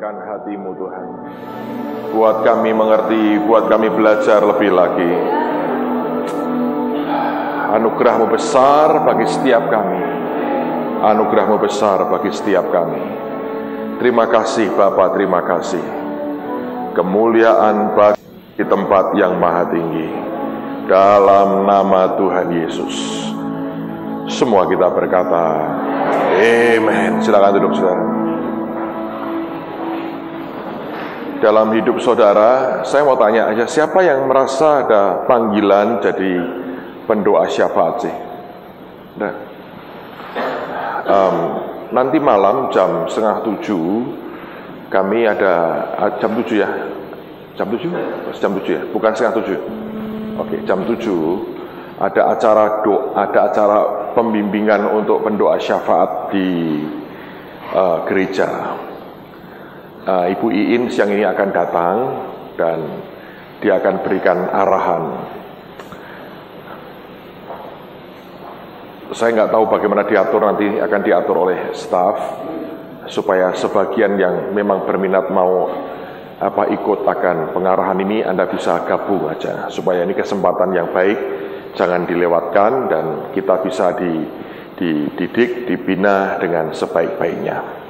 menyenangkan hati-Mu Tuhan. Buat kami mengerti, buat kami belajar lebih lagi. Anugerah-Mu besar bagi setiap kami. Anugerah-Mu besar bagi setiap kami. Terima kasih Bapa, terima kasih. Kemuliaan bagi tempat yang maha tinggi. Dalam nama Tuhan Yesus. Semua kita berkata, amen. Silakan duduk saudara. Dalam hidup saudara, saya mau tanya aja, siapa yang merasa ada panggilan jadi pendoa syafaat sih? Nah, nanti malam jam 6:30 kami ada jam 7 ya? Jam 7? Jam 7 ya? Bukan 6:30. Oke, jam 7 ada acara pembimbingan untuk pendoa syafaat di gereja. Ibu Iin siang ini akan datang dan dia akan berikan arahan. Saya nggak tahu bagaimana diatur, nanti akan diatur oleh staf supaya sebagian yang memang berminat mau ikut akan pengarahan ini, Anda bisa gabung aja supaya ini kesempatan yang baik, jangan dilewatkan dan kita bisa dididik, dibina dengan sebaik-baiknya.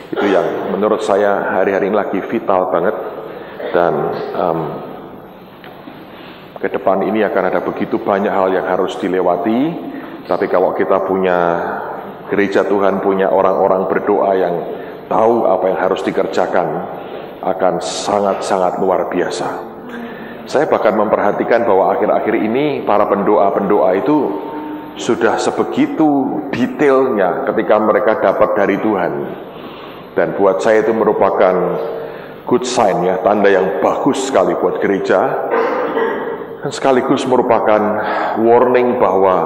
Itu yang menurut saya hari-hari ini lagi vital banget, dan ke depan ini akan ada begitu banyak hal yang harus dilewati. Tapi kalau kita punya gereja Tuhan, punya orang-orang berdoa yang tahu apa yang harus dikerjakan, akan sangat-sangat luar biasa. Saya bahkan memperhatikan bahwa akhir-akhir ini para pendoa-pendoa itu sudah sebegitu detailnya ketika mereka dapat dari Tuhan. Dan buat saya itu merupakan good sign ya, tanda yang bagus sekali buat gereja. Dan sekaligus merupakan warning bahwa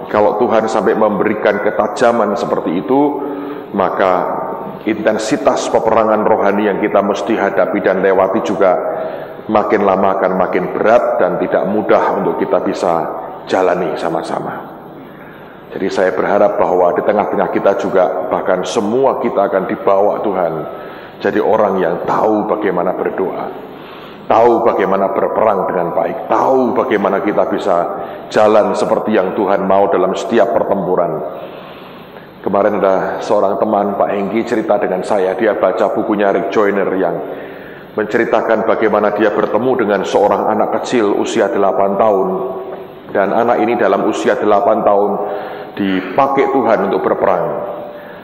kalau Tuhan sampai memberikan ketajaman seperti itu, maka intensitas peperangan rohani yang kita mesti hadapi dan lewati juga makin lama akan makin berat dan tidak mudah untuk kita bisa jalani sama-sama. Jadi saya berharap bahwa di tengah-tengah kita juga, bahkan semua kita akan dibawa Tuhan jadi orang yang tahu bagaimana berdoa, tahu bagaimana berperang dengan baik, tahu bagaimana kita bisa jalan seperti yang Tuhan mau dalam setiap pertempuran. Kemarin ada seorang teman, Pak Hengki, cerita dengan saya, dia baca bukunya Rick Joyner yang menceritakan bagaimana dia bertemu dengan seorang anak kecil usia 8 tahun. Dan anak ini dalam usia 8 tahun dipakai Tuhan untuk berperang.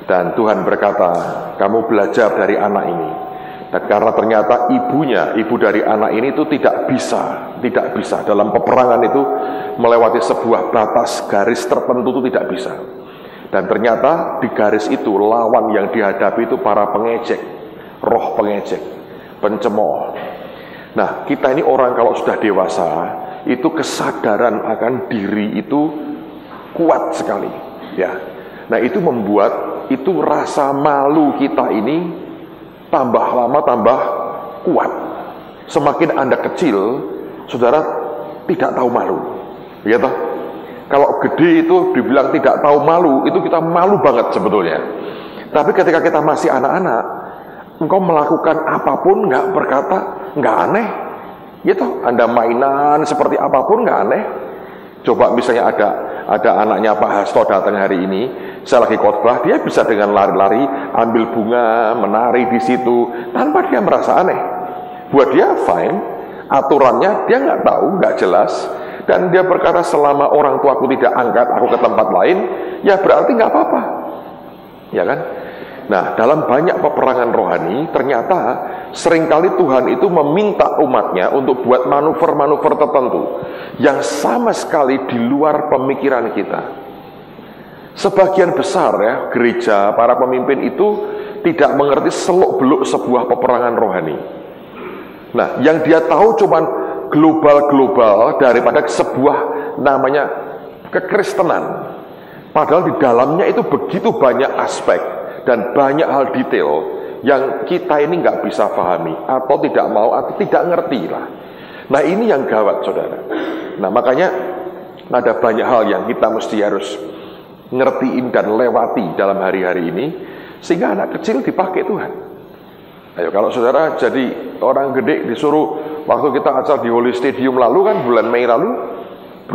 Dan Tuhan berkata, kamu belajar dari anak ini. Dan karena ternyata ibu dari anak ini itu tidak bisa dalam peperangan itu melewati sebuah batas garis tertentu, itu tidak bisa. Dan ternyata di garis itu lawan yang dihadapi itu para pengejek, roh pengejek, pencemooh. Nah, kita ini orang kalau sudah dewasa, itu kesadaran akan diri itu kuat sekali, ya. Nah, itu membuat itu rasa malu kita ini tambah lama tambah kuat. Semakin Anda kecil, saudara tidak tahu malu, ya toh? Kalau gede itu dibilang tidak tahu malu, itu kita malu banget sebetulnya. Tapi ketika kita masih anak-anak, engkau melakukan apapun nggak berkata, nggak aneh, gitu. Anda mainan seperti apapun nggak aneh. Coba misalnya ada anaknya Pak Hasto datang hari ini, saya lagi khotbah, dia bisa dengan lari-lari, ambil bunga, menari di situ, tanpa dia merasa aneh. Buat dia fine, aturannya dia nggak tahu, nggak jelas, dan dia berkata selama orang tuaku tidak angkat aku ke tempat lain, ya berarti nggak apa-apa, ya kan? Nah, dalam banyak peperangan rohani, ternyata seringkali Tuhan itu meminta umatnya untuk buat manuver-manuver tertentu yang sama sekali di luar pemikiran kita. Sebagian besar ya, gereja, para pemimpin itu tidak mengerti seluk-beluk sebuah peperangan rohani. Nah, yang dia tahu cuman global-global daripada sebuah namanya kekristenan. Padahal di dalamnya itu begitu banyak aspek dan banyak hal detail yang kita ini nggak bisa pahami atau tidak mau atau tidak ngerti lah. Nah, ini yang gawat saudara. Nah, makanya ada banyak hal yang kita mesti harus ngertiin dan lewati dalam hari-hari ini, sehingga anak kecil dipakai Tuhan. Ayo, kalau saudara jadi orang gede disuruh, waktu kita acara di Holy Stadium lalu kan, bulan Mei lalu,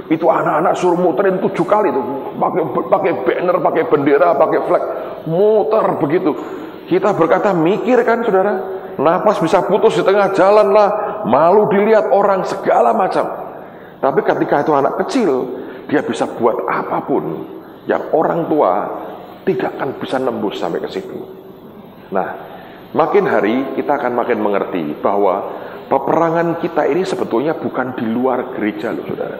itu anak-anak suruh muterin 7 kali tuh, pakai banner, pakai bendera, pakai flag, muter begitu. Kita berkata, mikir kan saudara, napas bisa putus di tengah jalan lah, malu dilihat orang, segala macam. Tapi ketika itu anak kecil, dia bisa buat apapun yang orang tua tidak akan bisa nembus sampai ke situ. Nah, makin hari kita akan makin mengerti bahwa peperangan kita ini sebetulnya bukan di luar gereja loh saudara.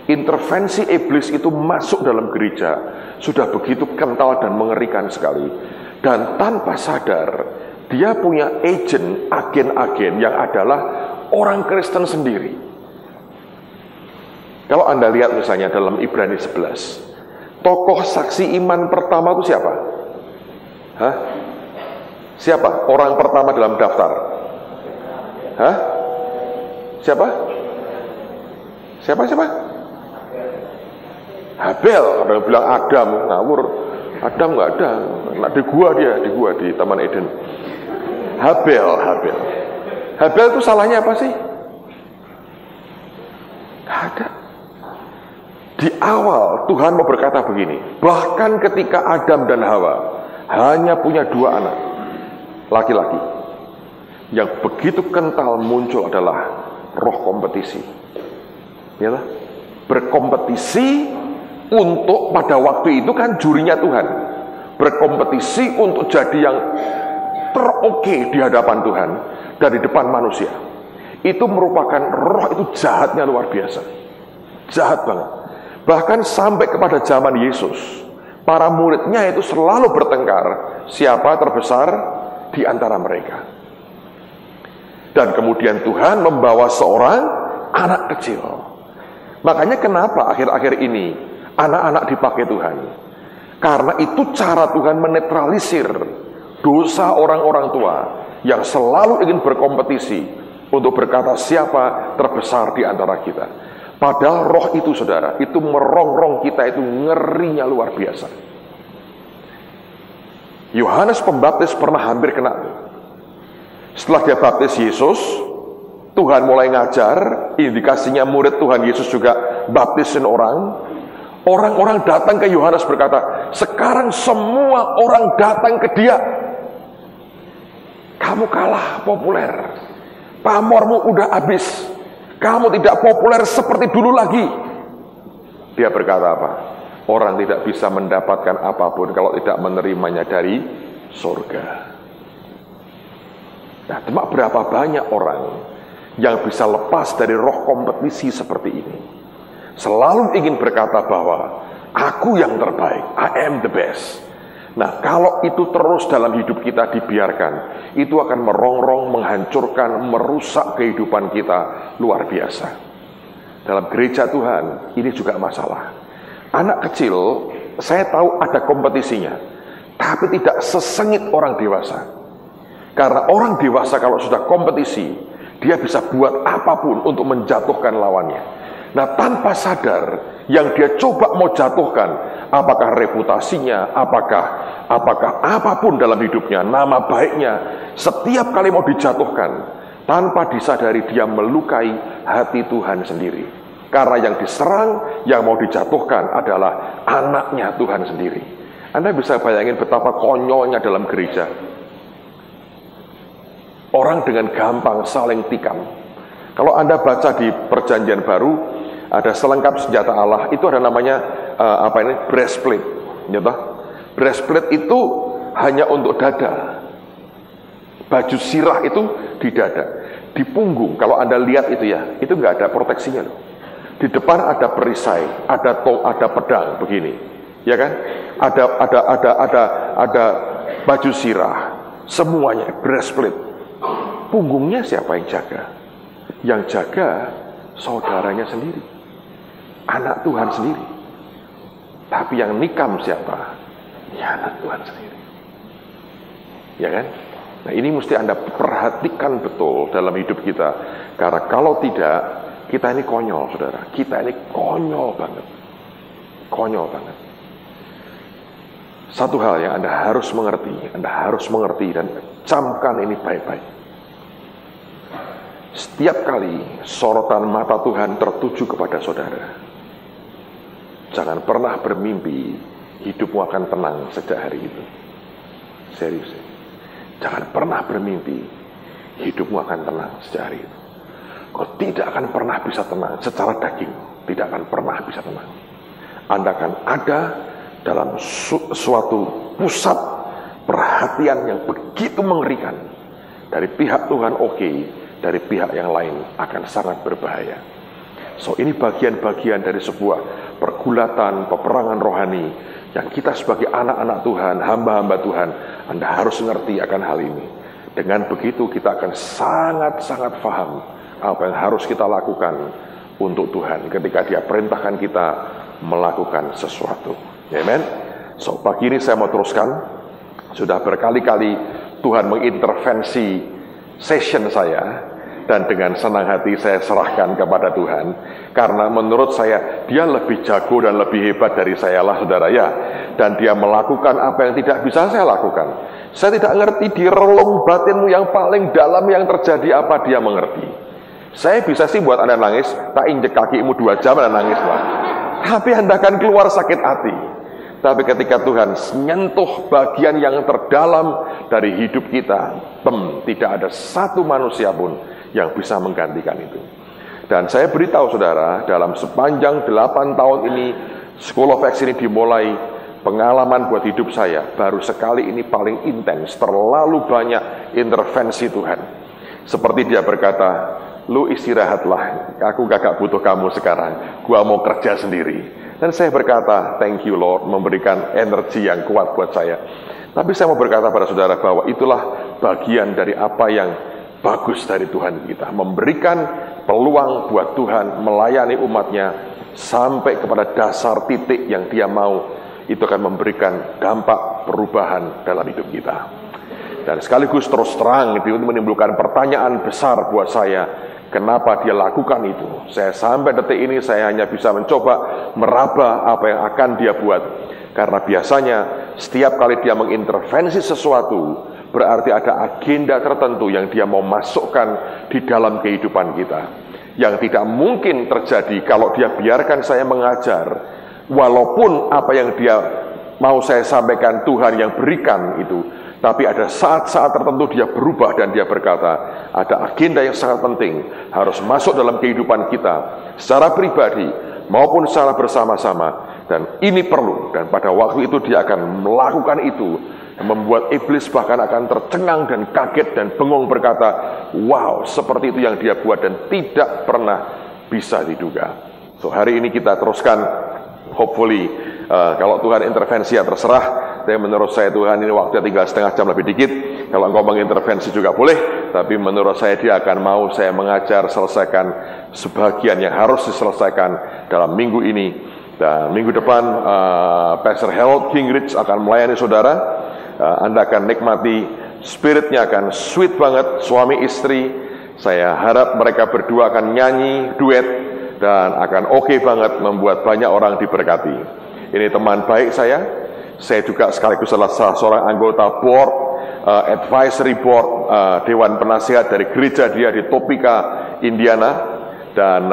Intervensi iblis itu masuk dalam gereja sudah begitu kental dan mengerikan sekali. Dan tanpa sadar dia punya agen-agen yang adalah orang Kristen sendiri. Kalau Anda lihat misalnya dalam Ibrani 11, tokoh saksi iman pertama itu siapa? Hah? Siapa orang pertama dalam daftar? Hah? Siapa? Siapa? Habel. Ada yang bilang Adam, ngawur. Adam nggak ada. Nah, di gua di Taman Eden. Habel itu salahnya apa sih? Nggak ada. Di awal Tuhan mau berkata begini, bahkan ketika Adam dan Hawa hanya punya 2 anak laki-laki, yang begitu kental muncul adalah roh kompetisi. Ya, berkompetisi untuk pada waktu itu kan jurinya Tuhan. Berkompetisi untuk jadi yang teroke di hadapan Tuhan dan di depan manusia. Itu merupakan roh itu jahatnya luar biasa. Jahat banget. Bahkan sampai kepada zaman Yesus, para muridnya itu selalu bertengkar siapa terbesar di antara mereka. Dan kemudian Tuhan membawa seorang anak kecil. Makanya kenapa akhir-akhir ini anak-anak dipakai Tuhan? Karena itu cara Tuhan menetralisir dosa orang-orang tua yang selalu ingin berkompetisi untuk berkata siapa terbesar di antara kita. Padahal roh itu saudara, itu merongrong kita, itu ngerinya luar biasa. Yohanes Pembaptis pernah hampir kena. Setelah dia baptis Yesus, Tuhan mulai ngajar, indikasinya murid Tuhan Yesus juga baptisin orang. Orang-orang datang ke Yohanes berkata, sekarang semua orang datang ke dia. Kamu kalah populer, pamormu udah habis, kamu tidak populer seperti dulu lagi. Dia berkata apa? Orang tidak bisa mendapatkan apapun kalau tidak menerimanya dari surga. Nah, cuma berapa banyak orang yang bisa lepas dari roh kompetisi seperti ini. Selalu ingin berkata bahwa aku yang terbaik, I am the best. Nah, kalau itu terus dalam hidup kita dibiarkan, itu akan merongrong, menghancurkan, merusak kehidupan kita luar biasa. Dalam gereja Tuhan, ini juga masalah. Anak kecil, saya tahu ada kompetisinya, tapi tidak sesengit orang dewasa. Karena orang dewasa kalau sudah kompetisi, dia bisa buat apapun untuk menjatuhkan lawannya. Nah, tanpa sadar, yang dia coba mau jatuhkan, apakah reputasinya, apakah apapun dalam hidupnya, nama baiknya, setiap kali mau dijatuhkan, tanpa disadari dia melukai hati Tuhan sendiri. Karena yang diserang, yang mau dijatuhkan adalah anaknya Tuhan sendiri. Anda bisa bayangin betapa konyolnya dalam gereja. Orang dengan gampang saling tikam. Kalau Anda baca di Perjanjian Baru, ada selengkap senjata Allah, itu ada namanya breastplate, ya toh? Breastplate itu hanya untuk dada. Baju sirah itu di dada, di punggung. Kalau Anda lihat itu ya, itu nggak ada proteksinya loh. Di depan ada perisai, ada pedang begini, ya kan? Ada baju sirah, semuanya breastplate. Punggungnya siapa yang jaga? Yang jaga saudaranya sendiri, anak Tuhan sendiri. Tapi yang nikam siapa? Ya anak Tuhan sendiri. Ya kan? Nah, ini mesti Anda perhatikan betul dalam hidup kita. Karena kalau tidak, kita ini konyol, saudara. Kita ini konyol banget. Konyol banget. Satu hal yang Anda harus mengerti dan camkan ini baik-baik. Setiap kali sorotan mata Tuhan tertuju kepada saudara, jangan pernah bermimpi hidupmu akan tenang sejak hari itu. Serius. Jangan pernah bermimpi hidupmu akan tenang sejak hari itu. Kau tidak akan pernah bisa tenang secara daging. Tidak akan pernah bisa tenang. Anda akan ada dalam suatu pusat perhatian yang begitu mengerikan. Dari pihak Tuhan oke, dari pihak yang lain akan sangat berbahaya. So, ini bagian-bagian dari sebuah pergulatan, peperangan rohani yang kita sebagai anak-anak Tuhan, hamba-hamba Tuhan, Anda harus mengerti akan hal ini. Dengan begitu kita akan sangat-sangat paham apa yang harus kita lakukan untuk Tuhan ketika Dia perintahkan kita melakukan sesuatu. Amen. So, pagi ini saya mau teruskan. Sudah berkali-kali Tuhan mengintervensi session saya, dan dengan senang hati saya serahkan kepada Tuhan, karena menurut saya Dia lebih jago dan lebih hebat dari saya lah, saudara ya. Dan Dia melakukan apa yang tidak bisa saya lakukan. Saya tidak ngerti di relung batinmu yang paling dalam yang terjadi apa Dia mengerti. Saya bisa sih buat Anda nangis, tak injek kakimu 2 jam Anda nangis lah. Tapi Anda akan keluar sakit hati. Tapi ketika Tuhan menyentuh bagian yang terdalam dari hidup kita, tidak ada satu manusia pun yang bisa menggantikan itu. Dan saya beritahu saudara, dalam sepanjang 8 tahun ini, School of Acts ini dimulai, pengalaman buat hidup saya, baru sekali ini paling intens, terlalu banyak intervensi Tuhan. Seperti Dia berkata, lu istirahatlah, aku gak butuh kamu sekarang, gua mau kerja sendiri. Dan saya berkata, thank you Lord, memberikan energi yang kuat buat saya. Tapi saya mau berkata pada saudara bahwa itulah bagian dari apa yang bagus dari Tuhan kita. Memberikan peluang buat Tuhan melayani umatnya sampai kepada dasar titik yang Dia mau. Itu akan memberikan dampak perubahan dalam hidup kita. Dan sekaligus terus terang itu menimbulkan pertanyaan besar buat saya. Kenapa Dia lakukan itu? Saya sampai detik ini saya hanya bisa mencoba meraba apa yang akan Dia buat. Karena biasanya setiap kali Dia mengintervensi sesuatu, berarti ada agenda tertentu yang Dia mau masukkan di dalam kehidupan kita. Yang tidak mungkin terjadi kalau Dia biarkan saya mengajar. Walaupun apa yang Dia mau saya sampaikan Tuhan yang berikan itu. Tapi ada saat-saat tertentu Dia berubah dan Dia berkata, ada agenda yang sangat penting harus masuk dalam kehidupan kita secara pribadi maupun secara bersama-sama, dan ini perlu. Dan pada waktu itu Dia akan melakukan itu, membuat iblis bahkan akan tercengang dan kaget dan bengong berkata, wow, seperti itu yang Dia buat dan tidak pernah bisa diduga. So, hari ini kita teruskan, hopefully kalau Tuhan intervensi ya terserah. Tapi menurut saya Tuhan ini waktunya tinggal setengah jam lebih dikit. Kalau engkau mengintervensi juga boleh. Tapi menurut saya Dia akan mau saya mengajar selesaikan sebagian yang harus diselesaikan dalam minggu ini. Dan minggu depan Pastor Harold Gingrich akan melayani saudara. Anda akan nikmati, spiritnya akan sweet banget, suami istri. Saya harap mereka berdua akan nyanyi duet dan akan oke banget, membuat banyak orang diberkati. Ini teman baik saya. Saya juga sekaligus salah seorang anggota board, advisory board, Dewan Penasihat dari gereja dia di Topeka, Indiana. Dan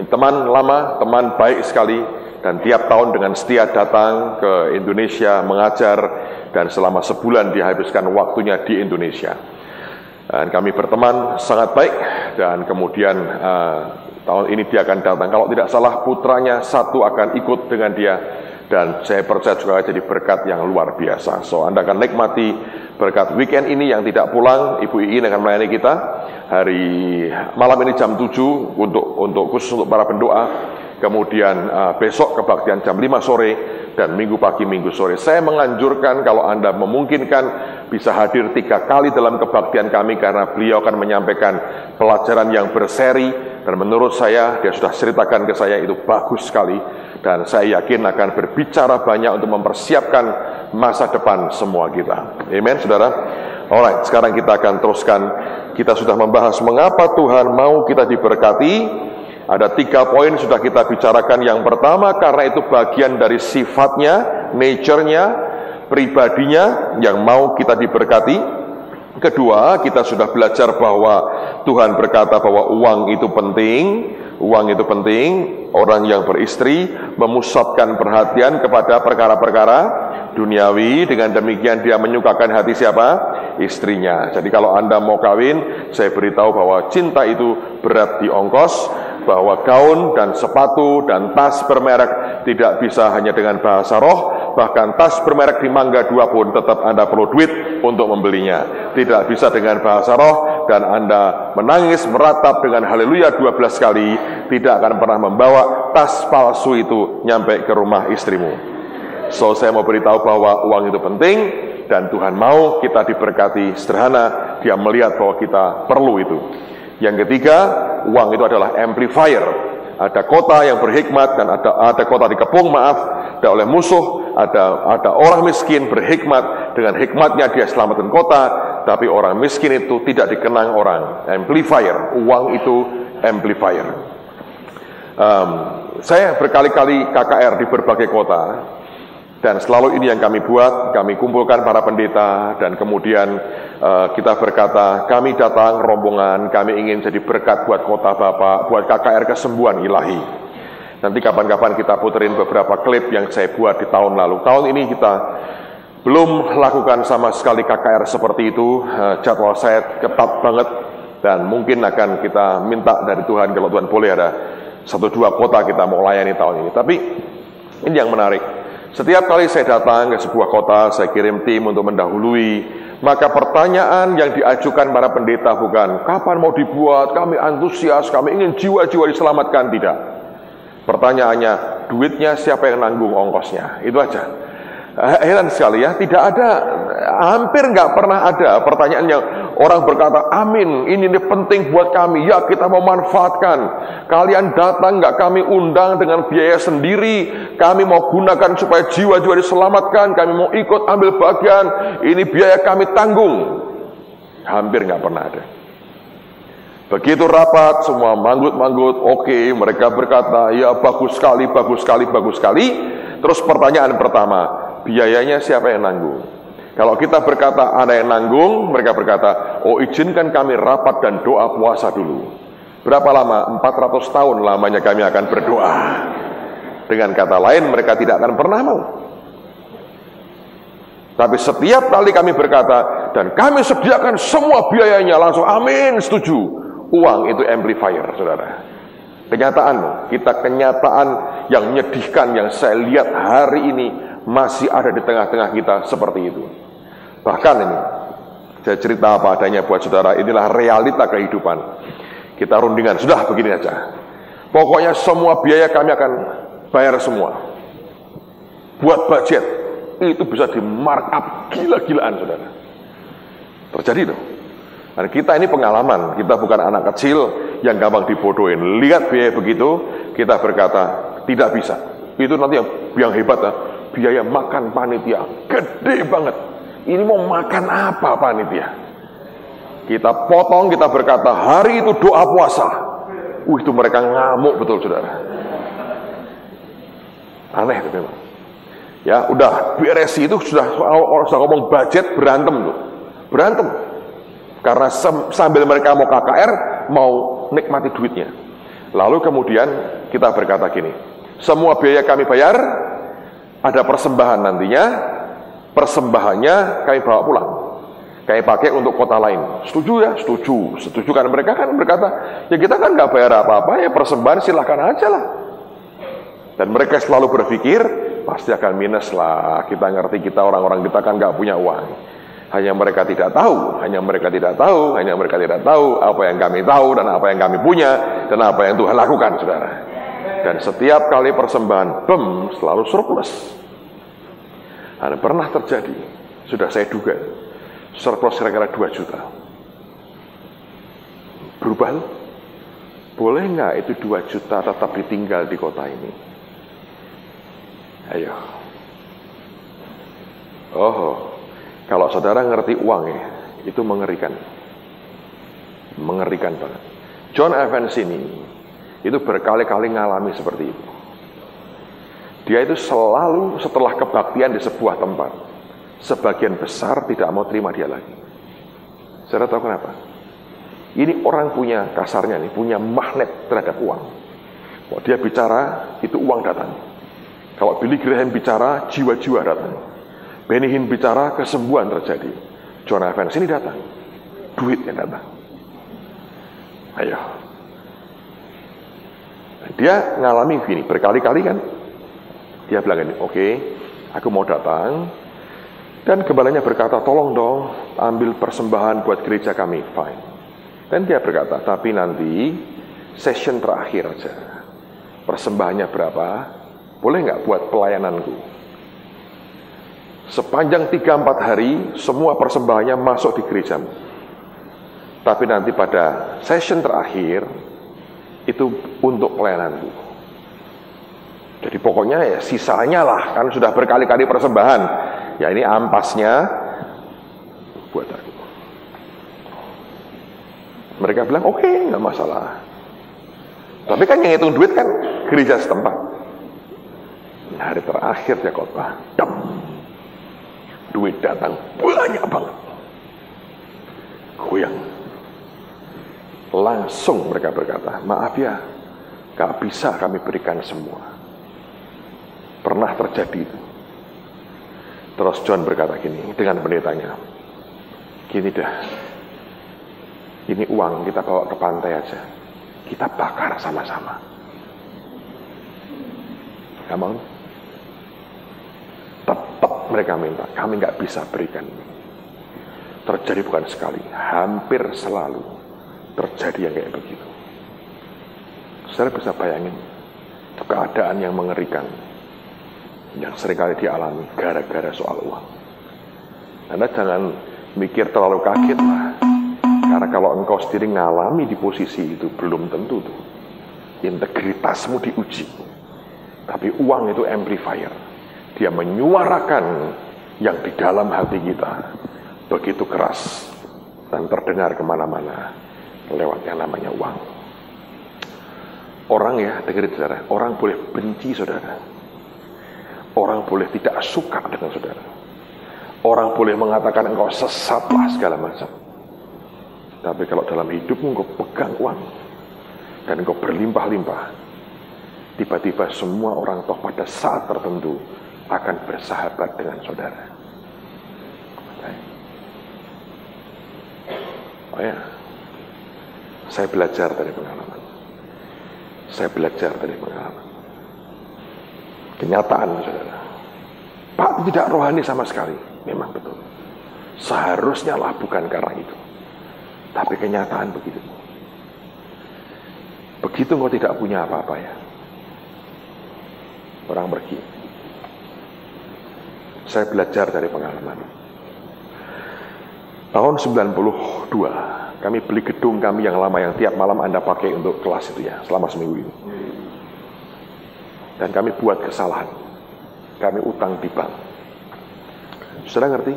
teman lama, teman baik sekali. Dan tiap tahun dengan setia datang ke Indonesia mengajar. Dan selama sebulan dihabiskan waktunya di Indonesia. Dan kami berteman sangat baik. Dan kemudian tahun ini dia akan datang. Kalau tidak salah putranya satu akan ikut dengan dia. Dan saya percaya juga jadi berkat yang luar biasa. So, Anda akan nikmati berkat weekend ini yang tidak pulang. Ibu Iin akan melayani kita hari malam ini jam 7 untuk khusus untuk para pendoa. Kemudian besok kebaktian jam 5 sore dan minggu pagi, minggu sore. Saya menganjurkan kalau Anda memungkinkan bisa hadir 3 kali dalam kebaktian kami, karena beliau akan menyampaikan pelajaran yang berseri. Dan menurut saya, dia sudah ceritakan ke saya itu bagus sekali. Dan saya yakin akan berbicara banyak untuk mempersiapkan masa depan semua kita. Amen, saudara. Alright, sekarang kita akan teruskan. Kita sudah membahas mengapa Tuhan mau kita diberkati. Ada 3 poin sudah kita bicarakan. Yang pertama, karena itu bagian dari sifatnya, nature-nya, pribadinya yang mau kita diberkati. Kedua, kita sudah belajar bahwa Tuhan berkata bahwa uang itu penting. Uang itu penting. Orang yang beristri memusatkan perhatian kepada perkara-perkara duniawi. Dengan demikian dia menyukakan hati siapa? Istrinya. Jadi kalau Anda mau kawin, saya beritahu bahwa cinta itu berat di ongkos, bahwa gaun dan sepatu dan tas bermerek tidak bisa hanya dengan bahasa roh. Bahkan tas bermerek di Mangga 2 pun tetap Anda perlu duit untuk membelinya. Tidak bisa dengan bahasa roh dan Anda menangis meratap dengan haleluya 12 kali, tidak akan pernah membawa tas palsu itu nyampe ke rumah istrimu. So saya mau beritahu bahwa uang itu penting dan Tuhan mau kita diberkati sederhana. Dia melihat bahwa kita perlu itu. Yang ketiga, uang itu adalah amplifier. Ada kota yang berhikmat dan ada kota dikepung, ada oleh musuh, ada orang miskin berhikmat, dengan hikmatnya dia selamatkan kota, tapi orang miskin itu tidak dikenang orang. Amplifier, uang itu amplifier. Saya berkali-kali KKR di berbagai kota, dan selalu ini yang kami buat, kami kumpulkan para pendeta, dan kemudian kita berkata, kami datang rombongan, kami ingin jadi berkat buat kota Bapak, buat KKR kesembuhan ilahi. Nanti kapan-kapan kita puterin beberapa klip yang saya buat di tahun lalu. Tahun ini kita belum lakukan sama sekali KKR seperti itu, jadwal saya ketat banget, dan mungkin akan kita minta dari Tuhan, kalau Tuhan boleh ada 1-2 kota kita mau layani tahun ini. Tapi ini yang menarik. Setiap kali saya datang ke sebuah kota, saya kirim tim untuk mendahului. Maka pertanyaan yang diajukan para pendeta bukan kapan mau dibuat, kami antusias, kami ingin jiwa-jiwa diselamatkan, tidak. Pertanyaannya, duitnya siapa yang nanggung ongkosnya? Itu aja. Heran sekali ya, tidak ada, hampir nggak pernah ada pertanyaan yang orang berkata, amin, ini penting buat kami, ya kita mau manfaatkan. Kalian datang nggak kami undang dengan biaya sendiri, kami mau gunakan supaya jiwa-jiwa diselamatkan, kami mau ikut ambil bagian, ini biaya kami tanggung. Hampir nggak pernah ada. Begitu rapat, semua manggut-manggut, oke, mereka berkata, ya bagus sekali, bagus sekali, bagus sekali. Terus pertanyaan pertama, biayanya siapa yang nanggung? Kalau kita berkata ada yang nanggung, mereka berkata, oh izinkan kami rapat dan doa puasa dulu. Berapa lama? 400 tahun lamanya kami akan berdoa. Dengan kata lain, mereka tidak akan pernah mau. Tapi setiap kali kami berkata, dan kami sediakan semua biayanya, langsung amin, setuju. Uang itu amplifier, saudara. Kenyataan, kenyataan yang menyedihkan yang saya lihat hari ini masih ada di tengah-tengah kita seperti itu. Bahkan ini, saya cerita apa adanya buat saudara, inilah realita kehidupan. Kita rundingan, sudah begini aja. Pokoknya semua biaya kami akan bayar semua. Buat budget, itu bisa di markup gila-gilaan, saudara. Terjadi tuh. Dan kita ini pengalaman, kita bukan anak kecil yang gampang dibodohin. Lihat biaya begitu, kita berkata, tidak bisa. Itu nanti yang hebat ya, biaya makan panitia, gede banget. Ini mau makan apa panitia? Kita potong, kita berkata, hari itu doa puasa. Itu mereka ngamuk betul, saudara. Aneh itu memang. Ya, udah beres itu sudah ngomong budget, berantem tuh. Berantem. Karena sambil mereka mau KKR, mau nikmati duitnya. Lalu kemudian kita berkata gini, semua biaya kami bayar, ada persembahan nantinya, persembahannya kami bawa pulang, kami pakai untuk kota lain. Setuju ya? Setuju. Setuju kan mereka kan berkata, ya kita kan nggak bayar apa-apa, ya persembahan silahkan aja lah. Dan mereka selalu berpikir, pasti akan minus lah, kita ngerti, kita orang-orang kita kan nggak punya uang. Hanya mereka tidak tahu, hanya mereka tidak tahu, hanya mereka tidak tahu apa yang kami tahu dan apa yang kami punya dan apa yang Tuhan lakukan, saudara. Dan setiap kali persembahan, selalu surplus. Dan pernah terjadi, sudah saya duga, surplus kira-kira 2 juta. Berubah? Boleh nggak itu 2 juta tetap ditinggal di kota ini? Ayo. Kalau saudara ngerti uang ya, itu mengerikan. Mengerikan banget. John Evans ini, itu berkali-kali ngalami seperti itu. Dia itu selalu setelah kebaktian di sebuah tempat, sebagian besar tidak mau terima dia lagi. Saudara tahu kenapa? Ini orang punya, kasarnya nih, punya magnet terhadap uang. Kalau dia bicara, itu uang datang. Kalau Billy Graham bicara, jiwa-jiwa datang. Benny Hinn bicara, kesembuhan terjadi. John Evans ini datang, duit yang datang. Ayo. Dia ngalami gini, berkali-kali kan. Dia bilang gini, oke, aku mau datang. Dan gembalanya berkata, tolong dong, ambil persembahan buat gereja kami. Fine. Dan dia berkata, tapi nanti session terakhir aja. Persembahannya berapa? Boleh nggak buat pelayananku? Sepanjang 3-4 hari, semua persembahannya masuk di gerejamu. Tapi nanti pada session terakhir, itu untuk pelayananku. Jadi pokoknya ya sisanya lah, kan sudah berkali-kali persembahan. Ya ini ampasnya buat aku. Mereka bilang, oke, nggak masalah. Tapi kan yang hitung duit kan gereja setempat. Nah, hari terakhir dia khotbah, duit datang banyak banget. Goyang. Langsung mereka berkata, maaf ya, gak bisa kami berikan semua. Pernah terjadi. Terus John berkata gini dengan pendetanya, gini dah, ini uang kita bawa ke pantai aja, kita bakar sama-sama. Gak mau? Tetap mereka minta, kami gak bisa berikan. Terjadi bukan sekali, hampir selalu terjadi yang kayak begitu. Saudara bisa bayangin keadaan yang mengerikan yang seringkali dialami gara-gara soal uang. Anda jangan mikir terlalu kaget lah, karena kalau engkau sendiri ngalami di posisi itu belum tentu tuh integritasmu diuji. Tapi uang itu amplifier, dia menyuarakan yang di dalam hati kita begitu keras dan terdengar kemana-mana lewat yang namanya uang. Orang ya, dengerin saudara, orang boleh benci saudara. Orang boleh tidak suka dengan saudara. Orang boleh mengatakan engkau sesat lah segala macam. Tapi kalau dalam hidupmu engkau pegang uang dan engkau berlimpah-limpah, tiba-tiba semua orang toh pada saat tertentu akan bersahabat dengan saudara. Oh ya, saya belajar dari pengalaman. Saya belajar dari pengalaman. Kenyataan, saudara. Pak tidak rohani sama sekali. Memang betul. Seharusnya lah bukan karena itu. Tapi kenyataan begitu. Begitu engkau tidak punya apa-apa ya. Orang pergi. Saya belajar dari pengalaman. Tahun 92, kami beli gedung kami yang lama yang tiap malam Anda pakai untuk kelas itu ya, selama seminggu ini. Dan kami buat kesalahan. Kami utang di bank. Sudah ngerti?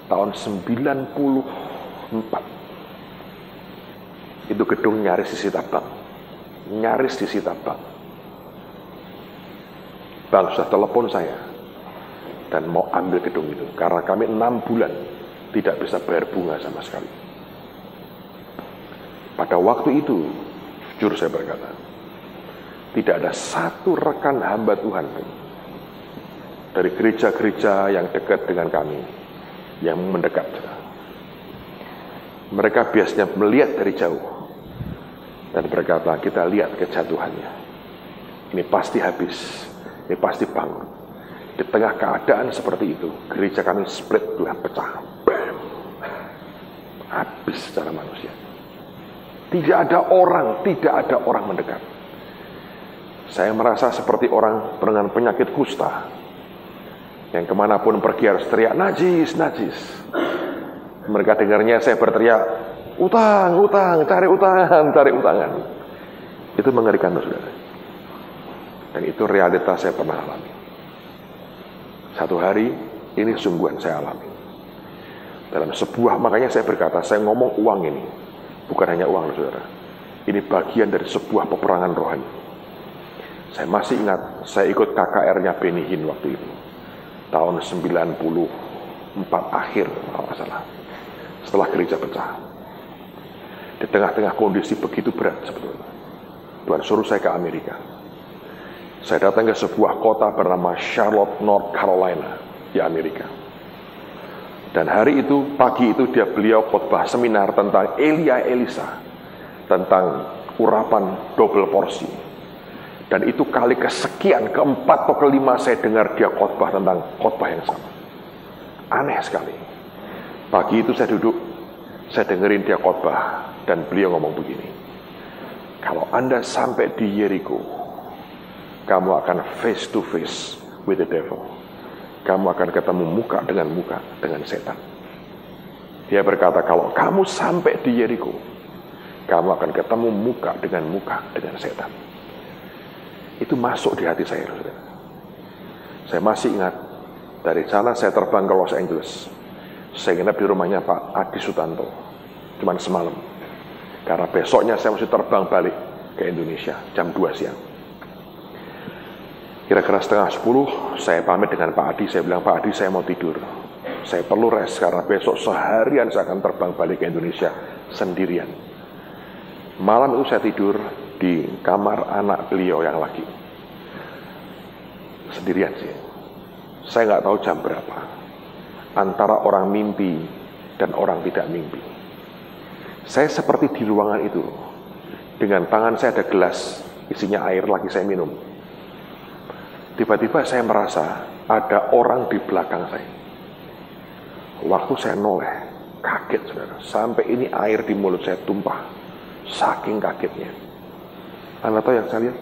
Tahun 94. Itu gedung nyaris disita bank. Nyaris disita bank. Bank sudah telepon saya dan mau ambil gedung itu. Karena kami 6 bulan tidak bisa bayar bunga sama sekali. Pada waktu itu, jujur saya berkata, tidak ada satu rekan hamba Tuhan dari gereja-gereja yang dekat dengan kami yang mendekat. Mereka biasanya melihat dari jauh dan berkata, kita lihat kejatuhannya. Ini pasti habis, ini pasti bangkrut. Di tengah keadaan seperti itu, gereja kami split, pecah. Bam. Habis secara manusia. Tidak ada orang mendekat. Saya merasa seperti orang dengan penyakit kusta yang kemanapun pergi harus teriak, najis, najis. Mereka dengarnya saya berteriak, utang, utang, cari utangan. Itu mengerikan, saudara. Dan itu realitas saya pernah alami. Satu hari, ini sungguhan saya alami. Dalam sebuah, makanya saya berkata, saya ngomong uang ini, bukan hanya uang, saudara. Ini bagian dari sebuah peperangan rohani. Saya masih ingat, saya ikut KKR-nya Benny Hinn waktu itu. Tahun 94 akhir, kalau nggak salah. setelah gereja pecah. Di tengah-tengah kondisi begitu berat sebetulnya, Tuhan suruh saya ke Amerika. Saya datang ke sebuah kota bernama Charlotte, North Carolina di Amerika. Dan hari itu, pagi itu beliau khotbah seminar tentang Elia Elisa, tentang urapan double porsi. Dan itu kali kesekian, keempat atau kelima saya dengar dia khotbah tentang khotbah yang sama. Aneh sekali. Pagi itu saya duduk, saya dengerin dia khotbah, dan beliau ngomong begini. Kalau Anda sampai di Jericho, kamu akan face to face with the devil. Kamu akan ketemu muka dengan setan. Dia berkata, kalau kamu sampai di Jericho, kamu akan ketemu muka dengan setan. Itu masuk di hati saya. Saya masih ingat, dari sana saya terbang ke Los Angeles. Saya nginep di rumahnya Pak Adi Sutanto, cuman semalam. Karena besoknya saya mesti terbang balik ke Indonesia, jam 2 siang. Kira-kira 9:30, saya pamit dengan Pak Adi. Saya bilang, Pak Adi, saya mau tidur. Saya perlu rest, karena besok seharian saya akan terbang balik ke Indonesia sendirian. Malam itu saya tidur di kamar anak beliau yang laki. Sendirian sih. Saya nggak tahu jam berapa. Antara orang mimpi dan orang tidak mimpi. Saya seperti di ruangan itu. Dengan tangan saya ada gelas, isinya air lagi saya minum. Tiba-tiba saya merasa ada orang di belakang saya. Waktu saya noleh, kaget saudara. Sampai ini air di mulut saya tumpah. Saking kagetnya. Anda tahu yang saya lihat?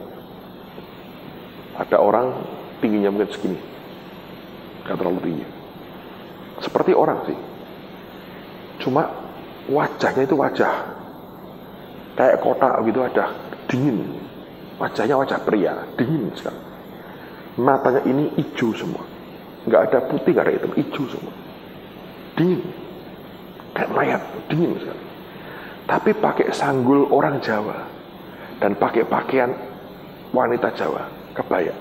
Ada orang tingginya mungkin segini. Gak terlalu tinggi. Seperti orang sih. Cuma wajahnya itu wajah kayak kotak gitu, ada dingin. Wajahnya wajah pria, dingin sekali. Matanya ini hijau semua. Nggak ada putih, nggak ada hitam, hijau semua. Dingin. Kayak mayat, dingin sekali. Tapi pakai sanggul orang Jawa. Dan pakai pakaian wanita Jawa, kebaya.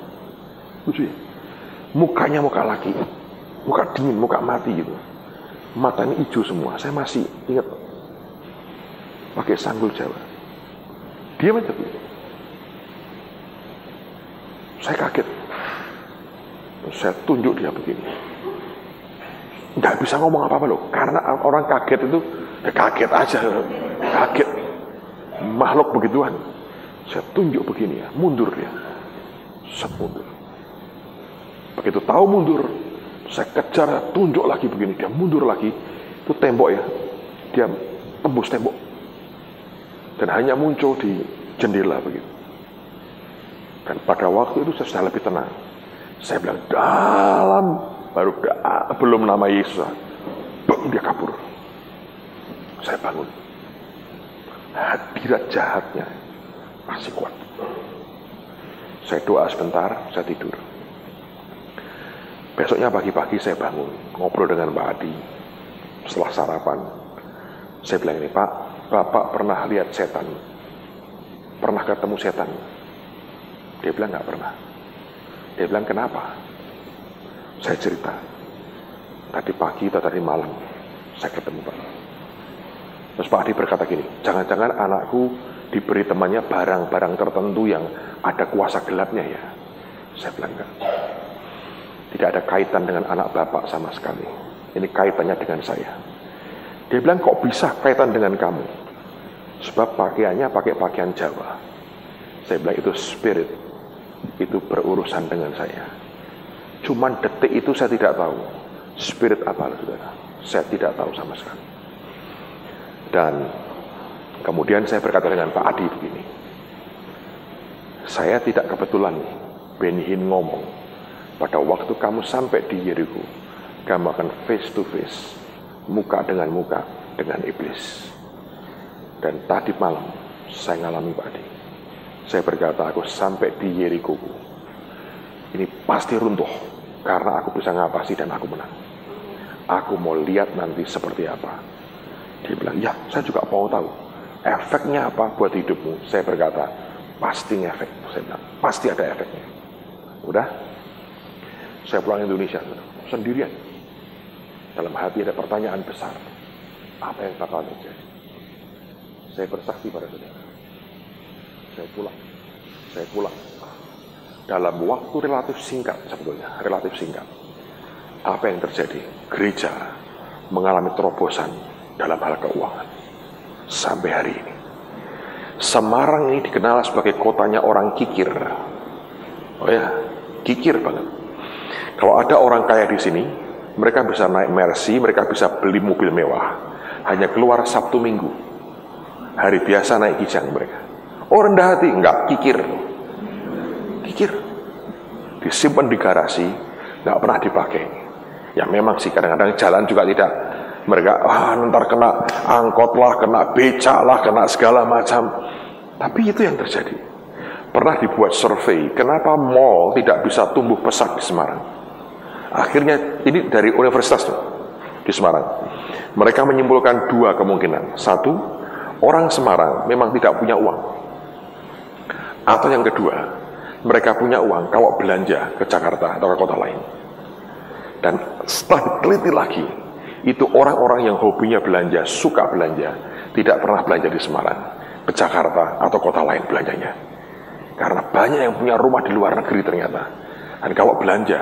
Lucu ya? Mukanya muka laki. Muka dingin, muka mati gitu. Matanya hijau semua. Saya masih ingat. Pakai sanggul Jawa. Diam aja. Saya kaget. Saya tunjuk dia begini. Nggak bisa ngomong apa-apa loh. Karena orang kaget itu, kaget aja. Kaget. Makhluk begituan. Saya tunjuk begini ya. Mundur dia. Set mundur. Begitu tahu mundur, saya kejar, tunjuk lagi begini. Dia mundur lagi. Itu tembok ya. Dia tembus tembok. Dan hanya muncul di jendela begitu. Dan pada waktu itu saya lebih tenang. Saya bilang, dalam, baru belum nama Yesus. Dia kabur. Saya bangun. Hadirat jahatnya masih kuat. Saya doa sebentar, saya tidur. Besoknya pagi-pagi saya bangun, ngobrol dengan Pak Adi. Setelah sarapan, saya bilang ini, Pak, Bapak pernah lihat setan? Pernah ketemu setan? Dia bilang nggak pernah. Dia bilang, kenapa? Saya cerita. Tadi pagi atau tadi malam, saya ketemu Pak. Terus Pak Adi berkata gini, jangan-jangan anakku diberi temannya barang-barang tertentu yang ada kuasa gelapnya ya? Saya bilang enggak. Tidak ada kaitan dengan anak Bapak sama sekali. Ini kaitannya dengan saya. Dia bilang, kok bisa kaitan dengan kamu? Sebab pakaiannya pakai pakaian Jawa. Saya bilang, itu spirit. Itu berurusan dengan saya. Cuman detik itu saya tidak tahu spirit apa, saudara. Saya tidak tahu sama sekali. Dan kemudian saya berkata dengan Pak Adi begini, saya tidak kebetulan Benny Hinn ngomong, pada waktu kamu sampai di Jericho, kamu akan face to face, muka dengan iblis. Dan tadi malam saya ngalami Pak Adi. Saya berkata, aku sampai di Jericho. Ini pasti runtuh. Karena aku bisa ngatasi dan aku menang. Aku mau lihat nanti seperti apa. Dia bilang, ya saya juga mau tahu. Efeknya apa buat hidupmu? Saya berkata, pasti ngefek. Saya bilang, pasti ada efeknya. Udah. Saya pulang Indonesia. Sendirian. Dalam hati ada pertanyaan besar. Apa yang bakal terjadi? Saya bersaksi pada saudara. Saya pulang. Dalam waktu relatif singkat sebetulnya, relatif singkat. Apa yang terjadi? Gereja mengalami terobosan dalam hal keuangan. Sampai hari ini. Semarang ini dikenal sebagai kotanya orang kikir. Oh ya, kikir banget. Kalau ada orang kaya di sini, mereka bisa naik Mercy, mereka bisa beli mobil mewah. Hanya keluar Sabtu Minggu. Hari biasa naik Kijang mereka. Oh rendah hati, enggak, kikir. Disimpan di garasi, enggak pernah dipakai. Ya memang sih kadang-kadang jalan juga tidak. Mereka, ntar kena angkot lah, kena becak lah, kena segala macam. Tapi itu yang terjadi. Pernah dibuat survei, kenapa mall tidak bisa tumbuh pesat di Semarang? Akhirnya, ini dari universitas tuh, di Semarang. Mereka menyimpulkan dua kemungkinan. Satu, orang Semarang memang tidak punya uang. Atau yang kedua, mereka punya uang kalau belanja ke Jakarta atau ke kota lain. Dan setelah diteliti lagi, itu orang-orang yang hobinya belanja, suka belanja, tidak pernah belanja di Semarang, ke Jakarta atau kota lain belanjanya. Karena banyak yang punya rumah di luar negeri ternyata. Dan kalau belanja,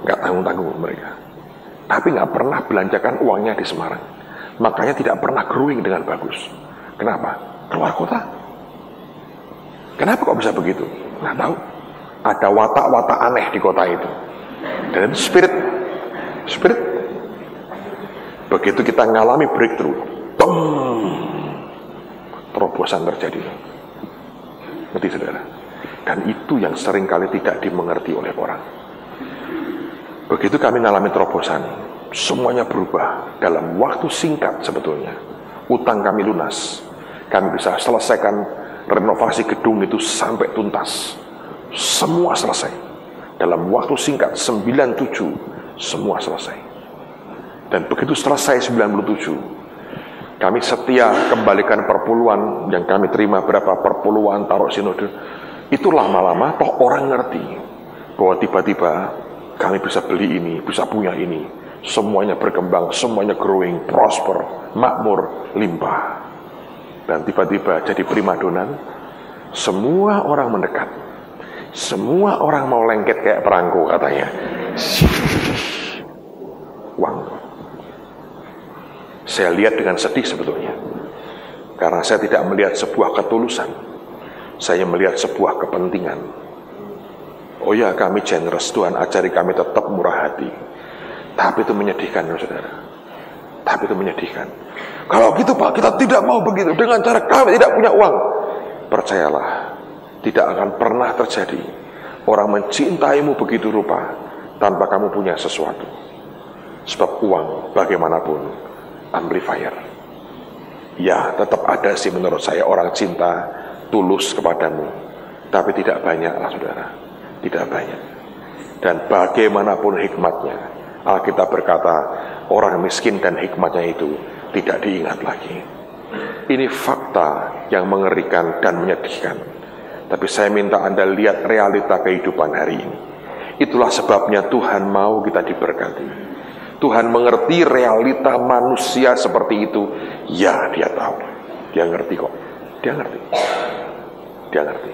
nggak tanggung-tanggung mereka. Tapi nggak pernah belanjakan uangnya di Semarang. Makanya tidak pernah growing dengan bagus. Kenapa? Keluar kota. Kenapa kok bisa begitu? Nggak tahu. Ada watak-watak aneh di kota itu. Dan itu spirit. Begitu kita ngalami breakthrough, terobosan terjadi. Ngerti saudara? Dan itu yang seringkali tidak dimengerti oleh orang. Begitu kami ngalami terobosan, semuanya berubah dalam waktu singkat sebetulnya. Utang kami lunas. Kami bisa selesaikan renovasi gedung itu sampai tuntas. Semua selesai. Dalam waktu singkat, 97, semua selesai. Dan begitu selesai 97, kami setia kembalikan perpuluhan yang kami terima, berapa perpuluhan, taruh sinode. Itu lama-lama toh orang ngerti bahwa tiba-tiba kami bisa beli ini, bisa punya ini. Semuanya berkembang, semuanya growing, prosper, makmur, limpah. Dan tiba-tiba jadi primadona, semua orang mendekat. Semua orang mau lengket kayak perangko katanya. Uang. Saya lihat dengan sedih sebetulnya. Karena saya tidak melihat sebuah ketulusan. Saya melihat sebuah kepentingan. Oh ya, kami generous, Tuhan ajari kami tetap murah hati. Tapi itu menyedihkan, saudara. Tapi itu menyedihkan. Kalau gitu Pak, kita tidak mau begitu. Dengan cara kami tidak punya uang. Percayalah, tidak akan pernah terjadi orang mencintaimu begitu rupa tanpa kamu punya sesuatu. Sebab uang bagaimanapun amplifier. Ya, tetap ada sih menurut saya orang cinta tulus kepadamu. Tapi tidak banyak lah saudara. Tidak banyak. Dan bagaimanapun hikmatnya, Alkitab berkata, orang miskin dan hikmatnya itu tidak diingat lagi. Ini fakta yang mengerikan dan menyedihkan. Tapi saya minta Anda lihat realita kehidupan hari ini. Itulah sebabnya Tuhan mau kita diberkati. Tuhan mengerti realita manusia seperti itu. Ya, dia tahu. Dia ngerti kok. Dia ngerti. Dia ngerti.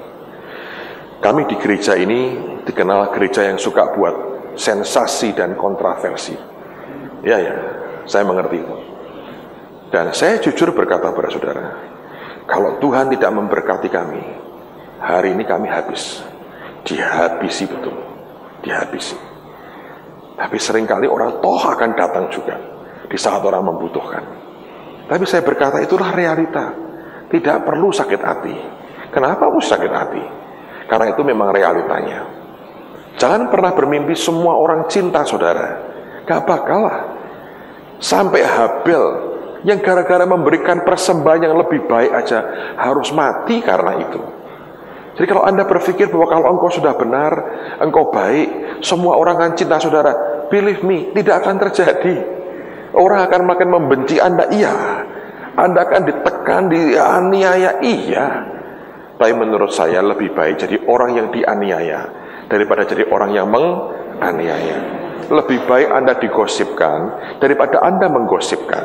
Kami di gereja ini dikenal gereja yang suka buat sensasi dan kontroversi. Ya, saya mengerti itu. Dan saya jujur berkata pada saudara, kalau Tuhan tidak memberkati kami, hari ini kami habis. Dihabisi betul. Dihabisi. Tapi seringkali orang toh akan datang juga di saat orang membutuhkan. Tapi saya berkata itulah realita. Tidak perlu sakit hati. Kenapa harus sakit hati? Karena itu memang realitanya. Jangan pernah bermimpi semua orang cinta saudara. Gak bakal lah. Sampai Habel yang gara-gara memberikan persembahan yang lebih baik aja harus mati karena itu. Jadi kalau Anda berpikir bahwa kalau engkau sudah benar, engkau baik, semua orang akan cinta saudara, believe me, tidak akan terjadi. Orang akan makin membenci Anda, iya. Anda akan ditekan, dianiaya, iya. Tapi menurut saya lebih baik jadi orang yang dianiaya daripada jadi orang yang menganiaya. lebih baik Anda digosipkan daripada Anda menggosipkan.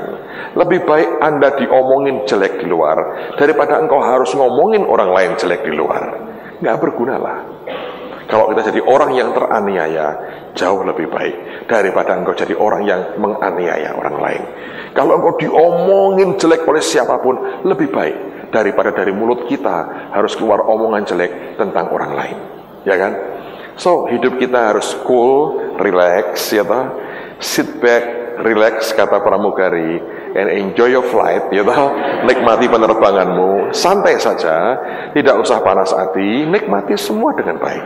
Lebih baik Anda diomongin jelek di luar daripada engkau harus ngomongin orang lain jelek di luar. Nggak bergunalah. Kalau kita jadi orang yang teraniaya, jauh lebih baik daripada engkau jadi orang yang menganiaya orang lain. Kalau engkau diomongin jelek oleh siapapun, lebih baik daripada dari mulut kita harus keluar omongan jelek tentang orang lain. Ya kan? So, hidup kita harus cool, relax, ya toh. Sit back, relax, kata pramugari, and enjoy your flight, ya toh. Nikmati penerbanganmu, santai saja, tidak usah panas hati, nikmati semua dengan baik.